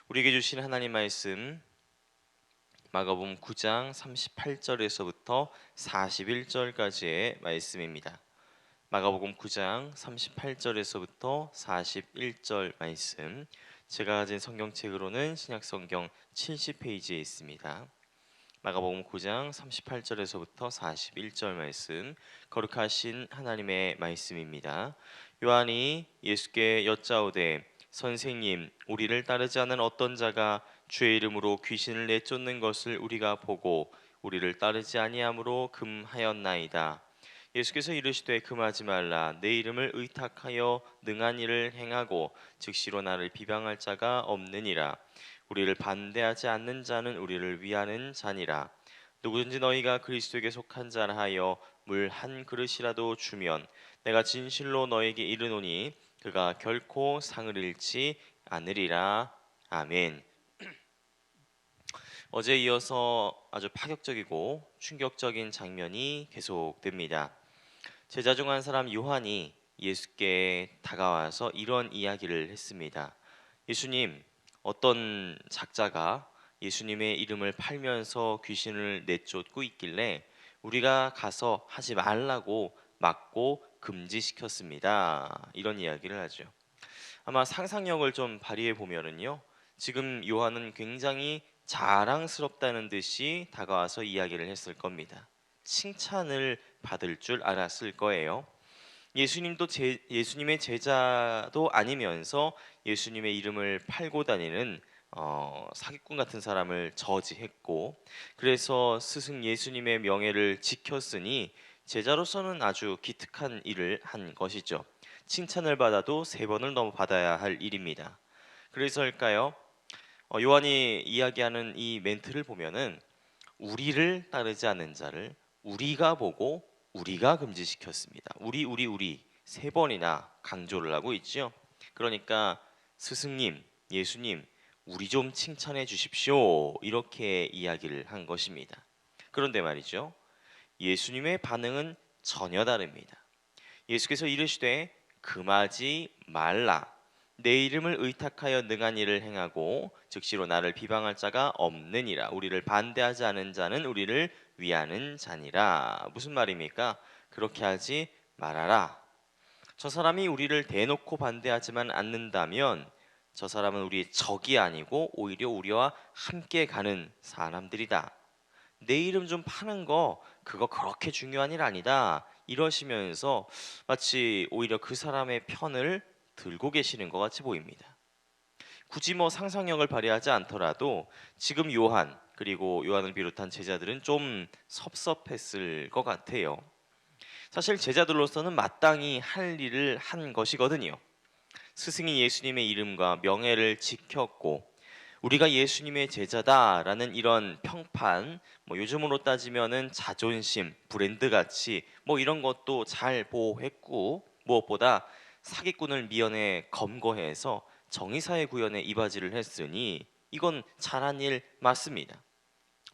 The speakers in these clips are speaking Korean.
우리에게 주신 하나님 말씀 마가복음 9장 38절에서부터 41절까지의 말씀입니다. 마가복음 9장 38절에서부터 41절 말씀, 제가 가진 성경책으로는 신약성경 70페이지에 있습니다. 마가복음 9장 38절에서부터 41절 말씀, 거룩하신 하나님의 말씀입니다. 요한이 예수께 여짜오되 선생님, 우리를 따르지 않은 어떤 자가 주의 이름으로 귀신을 내쫓는 것을 우리가 보고 우리를 따르지 아니함으로 금하였나이다. 예수께서 이르시되 금하지 말라. 내 이름을 의탁하여 능한 일을 행하고 즉시로 나를 비방할 자가 없느니라. 우리를 반대하지 않는 자는 우리를 위하는 자니라. 누구든지 너희가 그리스도에게 속한 자라 하여 물 한 그릇이라도 주면 내가 진실로 너에게 이르노니 그가 결코 상을 잃지 않으리라. 아멘. 어제에 이어서 아주 파격적이고 충격적인 장면이 계속됩니다. 제자 중 한 사람 요한이 예수께 다가와서 이런 이야기를 했습니다. 예수님, 어떤 작자가 예수님의 이름을 팔면서 귀신을 내쫓고 있길래 우리가 가서 하지 말라고 막고 금지시켰습니다. 이런 이야기를 하죠. 아마 상상력을 좀 발휘해 보면은요, 지금 요한은 굉장히 자랑스럽다는 듯이 다가와서 이야기를 했을 겁니다. 칭찬을 받을 줄 알았을 거예요. 예수님의 제자도 아니면서 예수님의 이름을 팔고 다니는 사기꾼 같은 사람을 저지했고, 그래서 스승 예수님의 명예를 지켰으니 제자로서는 아주 기특한 일을 한 것이죠. 칭찬을 받아도 3번을 넘어 받아야 할 일입니다. 그래서일까요? 요한이 이야기하는 이 멘트를 보면은 우리를 따르지 않는 자를 우리가 보고 우리가 금지시켰습니다. 우리 3번이나 강조를 하고 있죠. 그러니까 스승님, 예수님, 우리 좀 칭찬해 주십시오. 이렇게 이야기를 한 것입니다. 그런데 말이죠. 예수님의 반응은 전혀 다릅니다. 예수께서 이르시되 금하지 말라. 내 이름을 의탁하여 능한 일을 행하고 즉시로 나를 비방할 자가 없느니라. 우리를 반대하지 않은 자는 우리를 위하는 자니라. 무슨 말입니까? 그렇게 하지 말아라. 저 사람이 우리를 대놓고 반대하지만 않는다면 저 사람은 우리의 적이 아니고 오히려 우리와 함께 가는 사람들이다. 내 이름 좀 파는 거 그거 그렇게 중요한 일 아니다. 이러시면서 마치 오히려 그 사람의 편을 들고 계시는 것 같이 보입니다. 굳이 뭐 상상력을 발휘하지 않더라도 지금 요한 그리고 요한을 비롯한 제자들은 좀 섭섭했을 것 같아요. 사실 제자들로서는 마땅히 할 일을 한 것이거든요. 스승이 예수님의 이름과 명예를 지켰고 우리가 예수님의 제자다라는 이런 평판, 뭐 요즘으로 따지면은 자존심, 브랜드 가치 뭐 이런 것도 잘 보호했고 무엇보다 사기꾼을 미연에 검거해서 정의사회 구현에 이바지를 했으니 이건 잘한 일 맞습니다.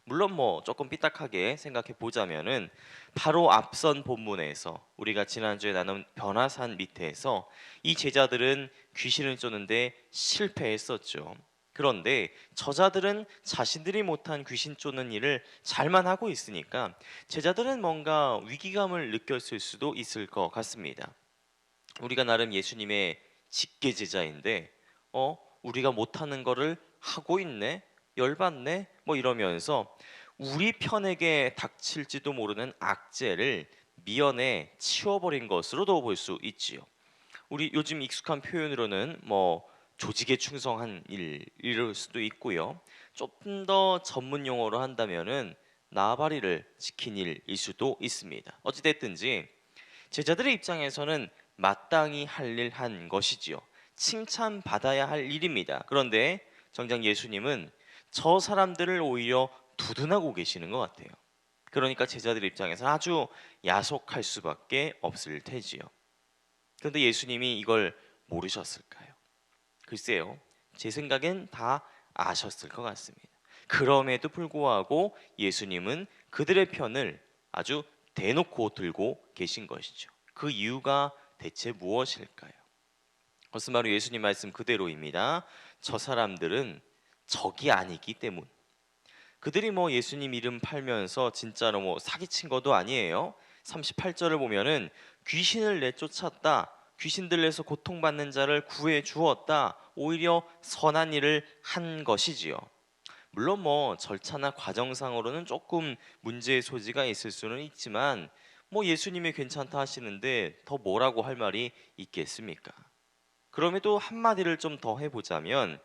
물론 뭐 조금 삐딱하게 생각해 보자면은 바로 앞선 본문에서 우리가 지난주에 나눈 변화산 밑에서 이 제자들은 귀신을 쫓는데 실패했었죠. 그런데 저자들은 자신들이 못한 귀신 쫓는 일을 잘만 하고 있으니까 제자들은 뭔가 위기감을 느꼈을 수도 있을 것 같습니다. 우리가 나름 예수님의 직계 제자인데 우리가 못하는 거를 하고 있네? 열받네? 뭐 이러면서 우리 편에게 닥칠지도 모르는 악재를 미연에 치워버린 것으로도 볼 수 있지요. 우리 요즘 익숙한 표현으로는 뭐 조직에 충성한 일 이럴 수도 있고요. 조금 더 전문 용어로 한다면은 나발이를 지킨 일일 수도 있습니다. 어찌됐든지 제자들의 입장에서는 마땅히 할 일 한 것이지요. 칭찬받아야 할 일입니다. 그런데 정작 예수님은 저 사람들을 오히려 두둔하고 계시는 것 같아요. 그러니까 제자들 입장에서는 아주 야속할 수밖에 없을 테지요. 그런데 예수님이 이걸 모르셨을까요? 글쎄요. 제 생각엔 다 아셨을 것 같습니다. 그럼에도 불구하고 예수님은 그들의 편을 아주 대놓고 들고 계신 것이죠. 그 이유가 대체 무엇일까요? 그것은 바로 예수님 말씀 그대로입니다. 저 사람들은 적이 아니기 때문. 그들이 예수님 이름 팔면서 진짜로 사기친 것도 아니에요. 38절을 보면은 귀신을 내쫓았다. 귀신 들려서 고통받는 자를 구해 주었다. 오히려 선한 일을 한 것이지요. 물론 절차나 과정상으로는 조금 문제의 소지가 있을 수는 있지만 예수님이 괜찮다 하시는데 더 뭐라고 할 말이 있겠습니까? 그럼에도 한마디를 좀 더 해보자면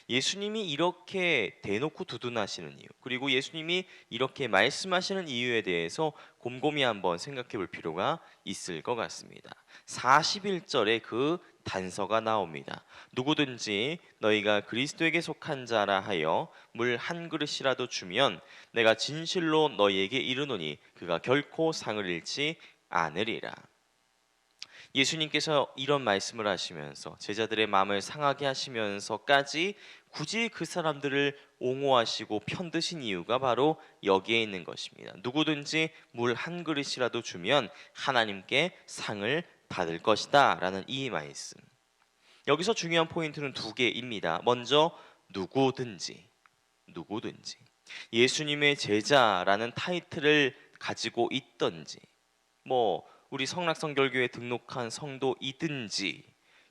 예수님이 이렇게 대놓고 두둔하시는 이유, 그리고 예수님이 이렇게 말씀하시는 이유에 대해서 곰곰이 한번 생각해 볼 필요가 있을 것 같습니다. 41절에 그 단서가 나옵니다. 누구든지 너희가 그리스도에게 속한 자라 하여 물 한 그릇이라도 주면 내가 진실로 너희에게 이르노니 그가 결코 상을 잃지 않으리라. 예수님께서 이런 말씀을 하시면서 제자들의 마음을 상하게 하시면서까지 굳이 그 사람들을 옹호하시고 편드신 이유가 바로 여기에 있는 것입니다. 누구든지 물 한 그릇이라도 주면 하나님께 상을 받을 것이다 라는 이 말씀. 여기서 중요한 포인트는 두 개입니다. 먼저 누구든지 예수님의 제자라는 타이틀을 가지고 있던지 우리 성락성결교에 등록한 성도이든지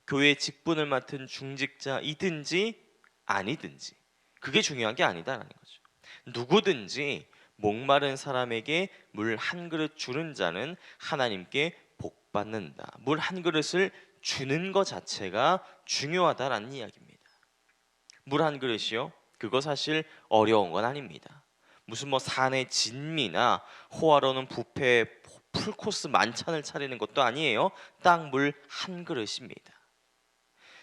교회 직분을 맡은 중직자이든지 아니든지 그게 중요한 게 아니다라는 거죠. 누구든지 목마른 사람에게 물 한 그릇 주는 자는 하나님께 복 받는다. 물 한 그릇을 주는 것 자체가 중요하다라는 이야기입니다. 물 한 그릇이요? 그거 사실 어려운 건 아닙니다. 무슨 산의 진미나 호화로는 뷔페 풀코스 만찬을 차리는 것도 아니에요. 딱 물 한 그릇입니다.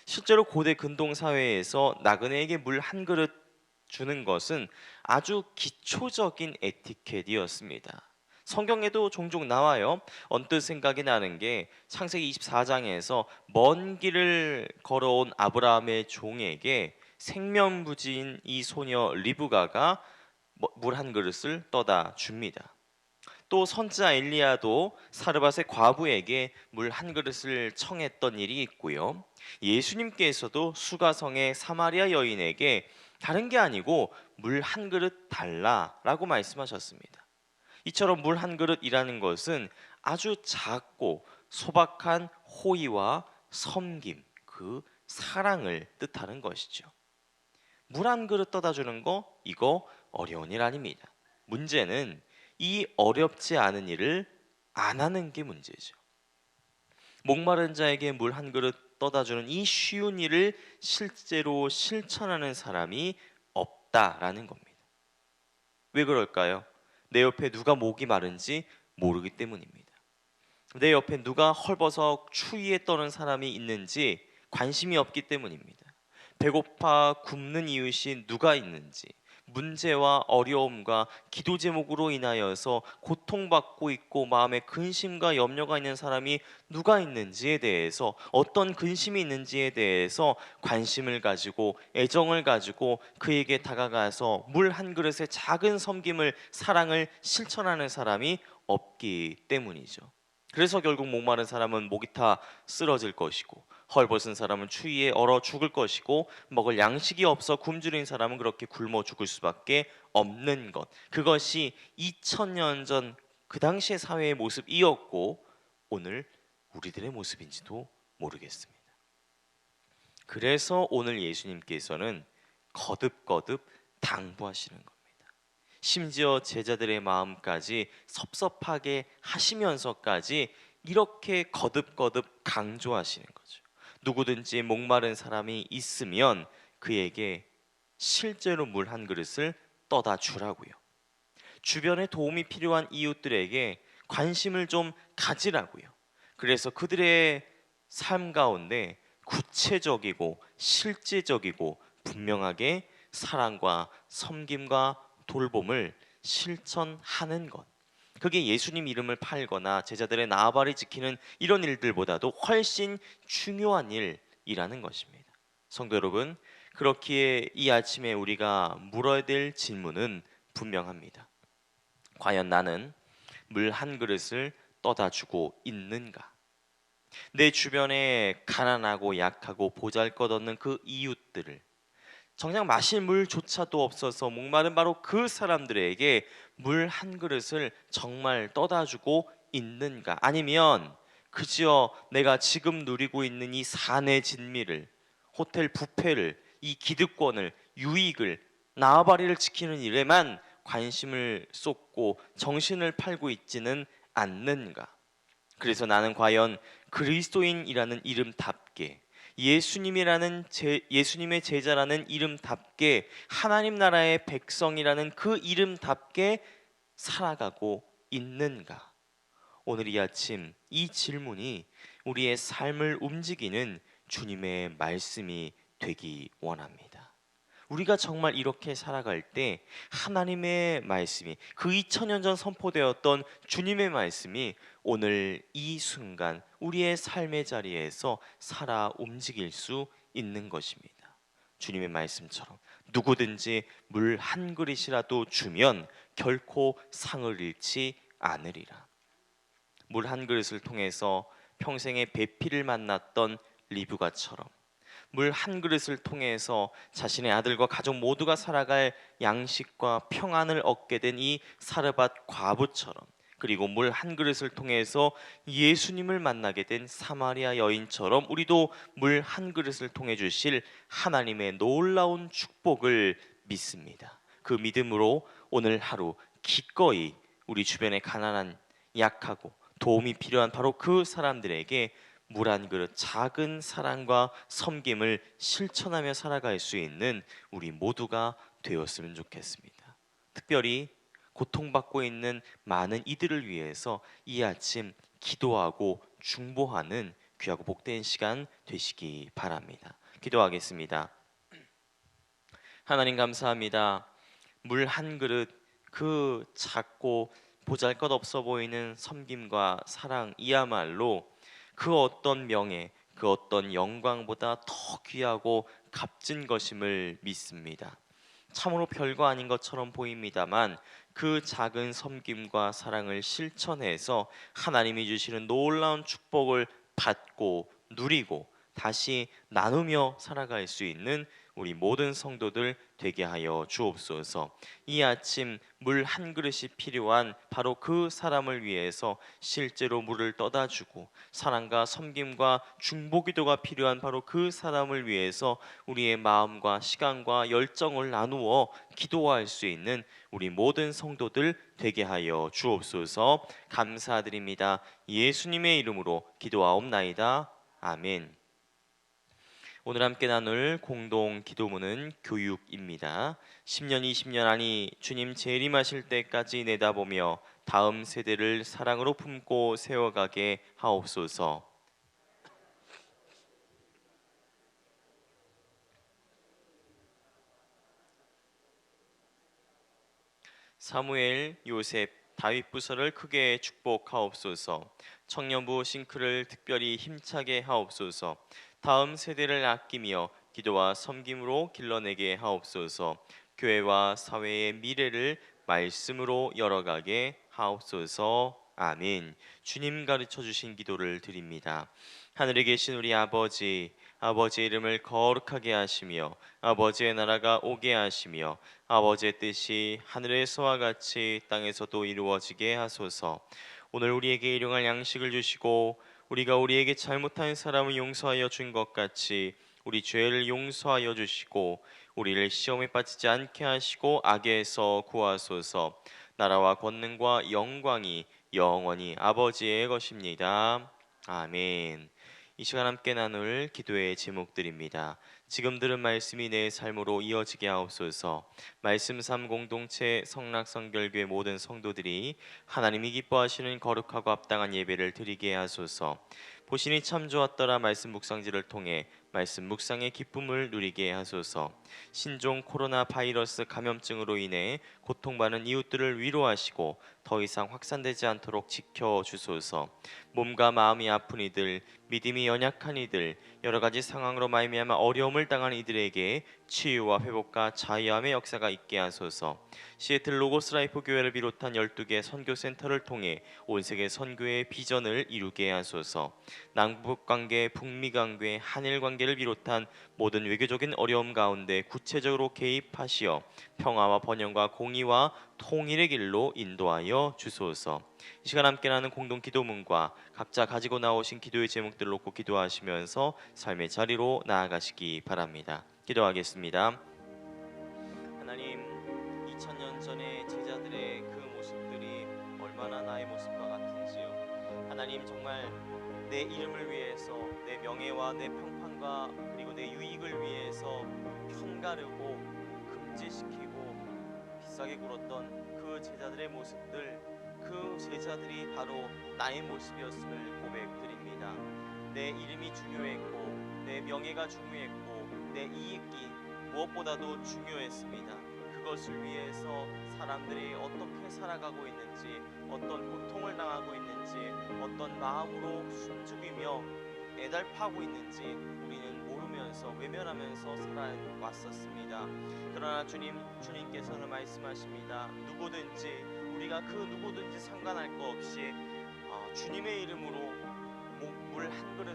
실제로 고대 근동 사회에서 나그네에게 물 한 그릇 주는 것은 아주 기초적인 에티켓이었습니다. 성경에도 종종 나와요. 언뜻 생각이 나는 게 창세기 24장에서 먼 길을 걸어온 아브라함의 종에게 생면부지인 이 소녀 리브가가 물 한 그릇을 떠다 줍니다. 또 선지자 엘리야도 사르밧의 과부에게 물 한 그릇을 청했던 일이 있고요. 예수님께서도 수가성의 사마리아 여인에게 다른 게 아니고 물 한 그릇 달라라고 말씀하셨습니다. 이처럼 물 한 그릇이라는 것은 아주 작고 소박한 호의와 섬김, 그 사랑을 뜻하는 것이죠. 물 한 그릇 떠다 주는 거 이거 어려운 일 아닙니다. 문제는 이 어렵지 않은 일을 안 하는 게 문제죠. 목마른 자에게 물 한 그릇 떠다 주는 이 쉬운 일을 실제로 실천하는 사람이 없다라는 겁니다. 왜 그럴까요? 내 옆에 누가 목이 마른지 모르기 때문입니다. 내 옆에 누가 헐벗어 추위에 떠는 사람이 있는지 관심이 없기 때문입니다. 배고파 굶는 이웃이 누가 있는지, 문제와 어려움과 기도 제목으로 인하여서 고통받고 있고 마음에 근심과 염려가 있는 사람이 누가 있는지에 대해서, 어떤 근심이 있는지에 대해서 관심을 가지고 애정을 가지고 그에게 다가가서 물 한 그릇의 작은 섬김을, 사랑을 실천하는 사람이 없기 때문이죠. 그래서 결국 목마른 사람은 목이 타 쓰러질 것이고, 헐벗은 사람은 추위에 얼어 죽을 것이고, 먹을 양식이 없어 굶주린 사람은 그렇게 굶어 죽을 수밖에 없는 것. 그것이 2000년 전 그 당시의 사회의 모습이었고 오늘 우리들의 모습인지도 모르겠습니다. 그래서 오늘 예수님께서는 거듭거듭 당부하시는 겁니다. 심지어 제자들의 마음까지 섭섭하게 하시면서까지 이렇게 거듭거듭 강조하시는 거죠. 누구든지 목마른 사람이 있으면 그에게 실제로 물 한 그릇을 떠다 주라고요. 주변에 도움이 필요한 이웃들에게 관심을 좀 가지라고요. 그래서 그들의 삶 가운데 구체적이고 실제적이고 분명하게 사랑과 섬김과 돌봄을 실천하는 것. 그게 예수님 이름을 팔거나 제자들의 나발을 지키는 이런 일들보다도 훨씬 중요한 일이라는 것입니다. 성도 여러분, 그렇기에 이 아침에 우리가 물어야 될 질문은 분명합니다. 과연 나는 물 한 그릇을 떠다 주고 있는가? 내 주변에 가난하고 약하고 보잘것없는 그 이웃들을 정작 마실 물조차도 없어서 목마른 바로 그 사람들에게 물 한 그릇을 정말 떠다 주고 있는가? 아니면 그저 내가 지금 누리고 있는 이 사내 진미를, 호텔 뷔페를, 이 기득권을, 유익을, 나와바리를 지키는 일에만 관심을 쏟고 정신을 팔고 있지는 않는가? 그래서 나는 과연 그리스도인이라는 이름답게, 예수님의 제자라는 이름답게, 하나님 나라의 백성이라는 그 이름답게 살아가고 있는가? 오늘 이 아침 이 질문이 우리의 삶을 움직이는 주님의 말씀이 되기 원합니다. 우리가 정말 이렇게 살아갈 때 하나님의 말씀이, 그 2000년 전 선포되었던 주님의 말씀이 오늘 이 순간 우리의 삶의 자리에서 살아 움직일 수 있는 것입니다. 주님의 말씀처럼 누구든지 물 한 그릇이라도 주면 결코 상을 잃지 않으리라. 물 한 그릇을 통해서 평생의 배필을 만났던 리브가처럼, 물 한 그릇을 통해서 자신의 아들과 가족 모두가 살아갈 양식과 평안을 얻게 된 이 사르밧 과부처럼, 그리고 물 한 그릇을 통해서 예수님을 만나게 된 사마리아 여인처럼 우리도 물 한 그릇을 통해 주실 하나님의 놀라운 축복을 믿습니다. 그 믿음으로 오늘 하루 기꺼이 우리 주변에 가난한, 약하고 도움이 필요한 바로 그 사람들에게 물 한 그릇, 작은 사랑과 섬김을 실천하며 살아갈 수 있는 우리 모두가 되었으면 좋겠습니다. 특별히 고통받고 있는 많은 이들을 위해서 이 아침 기도하고 중보하는 귀하고 복된 시간 되시기 바랍니다. 기도하겠습니다. 하나님 감사합니다. 물 한 그릇, 그 작고 보잘것없어 보이는 섬김과 사랑, 이야말로 그 어떤 명예, 그 어떤 영광보다 더 귀하고 값진 것임을 믿습니다. 참으로 별거 아닌 것처럼 보입니다만 그 작은 섬김과 사랑을 실천해서 하나님이 주시는 놀라운 축복을 받고 누리고 다시 나누며 살아갈 수 있는 우리 모든 성도들 되게 하여 주옵소서. 이 아침 물 한 그릇이 필요한 바로 그 사람을 위해서 실제로 물을 떠다 주고, 사랑과 섬김과 중보기도가 필요한 바로 그 사람을 위해서 우리의 마음과 시간과 열정을 나누어 기도할 수 있는 우리 모든 성도들 되게 하여 주옵소서. 감사드립니다. 예수님의 이름으로 기도하옵나이다. 아멘. 오늘 함께 나눌 공동 기도문은 교육입니다. 10년 20년 아니 주님 재림하실 때까지 내다보며 다음 세대를 사랑으로 품고 세워가게 하옵소서. 사무엘, 요셉, 다윗 부서를 크게 축복하옵소서. 청년부 싱크를 특별히 힘차게 하옵소서. 다음 세대를 아끼며 기도와 섬김으로 길러내게 하옵소서. 교회와 사회의 미래를 말씀으로 열어가게 하옵소서. 아멘. 주님 가르쳐 주신 기도를 드립니다. 하늘에 계신 우리 아버지, 아버지의 이름을 거룩하게 하시며 아버지의 나라가 오게 하시며 아버지의 뜻이 하늘에서와 같이 땅에서도 이루어지게 하소서. 오늘 우리에게 일용할 양식을 주시고 우리가 우리에게 잘못한 사람을 용서하여 준 것 같이 우리 죄를 용서하여 주시고 우리를 시험에 빠지지 않게 하시고 악에서 구하소서. 나라와 권능과 영광이 영원히 아버지의 것입니다. 아멘. 이 시간 함께 나눌 기도의 제목들입니다. 지금 들은 말씀이 내 삶으로 이어지게 하옵소서. 말씀 삶 공동체 성락성결교회 모든 성도들이 하나님이 기뻐하시는 거룩하고 합당한 예배를 드리게 하소서. 보시니 참 좋았더라 말씀 묵상지를 통해 말씀 묵상의 기쁨을 누리게 하소서. 신종 코로나 바이러스 감염증으로 인해 고통받는 이웃들을 위로하시고 더 이상 확산되지 않도록 지켜주소서. 몸과 마음이 아픈 이들, 믿음이 연약한 이들, 여러 가지 상황으로 말미암아 어려움을 당한 이들에게 치유와 회복과 자유함의 역사가 있게 하소서. 시애틀 로고스 라이프 교회를 비롯한 12개 선교센터를 통해 온 세계 선교의 비전을 이루게 하소서. 남북 관계, 북미 관계, 한일 관계 관계를 비롯한 모든 외교적인 어려움 가운데 구체적으로 개입하시어 평화와 번영과 공의와 통일의 길로 인도하여 주소서. 이 시간 함께 나는 공동 기도문과 각자 가지고 나오신 기도의 제목들을 놓고 기도하시면서 삶의 자리로 나아가시기 바랍니다. 기도하겠습니다. 하나님, 2000년 전의 제자들의 그 모습들이 얼마나 나의 모습과 같은지요. 하나님, 정말 내 이름을 위해서, 내 명예와 내 평판과 그리고 내 유익을 위해서 편가르고 금지시키고 비싸게 굴었던 그 제자들의 모습들, 그 제자들이 바로 나의 모습이었음을 고백드립니다. 내 이름이 중요했고 내 명예가 중요했고 내 이익이 무엇보다도 중요했습니다. 그것을 위해서 사람들이 어떻게 살아가고 있는지, 어떤 고통을 당하고 있는지, 어떤 마음으로 숨죽이며 애달파고 있는지 우리는 모르면서 외면하면서 살아왔었습니다. 그러나 주님께서는 말씀하십니다. 누구든지, 우리가 그 누구든지 상관할 것 없이 주님의 이름으로 물 한 그릇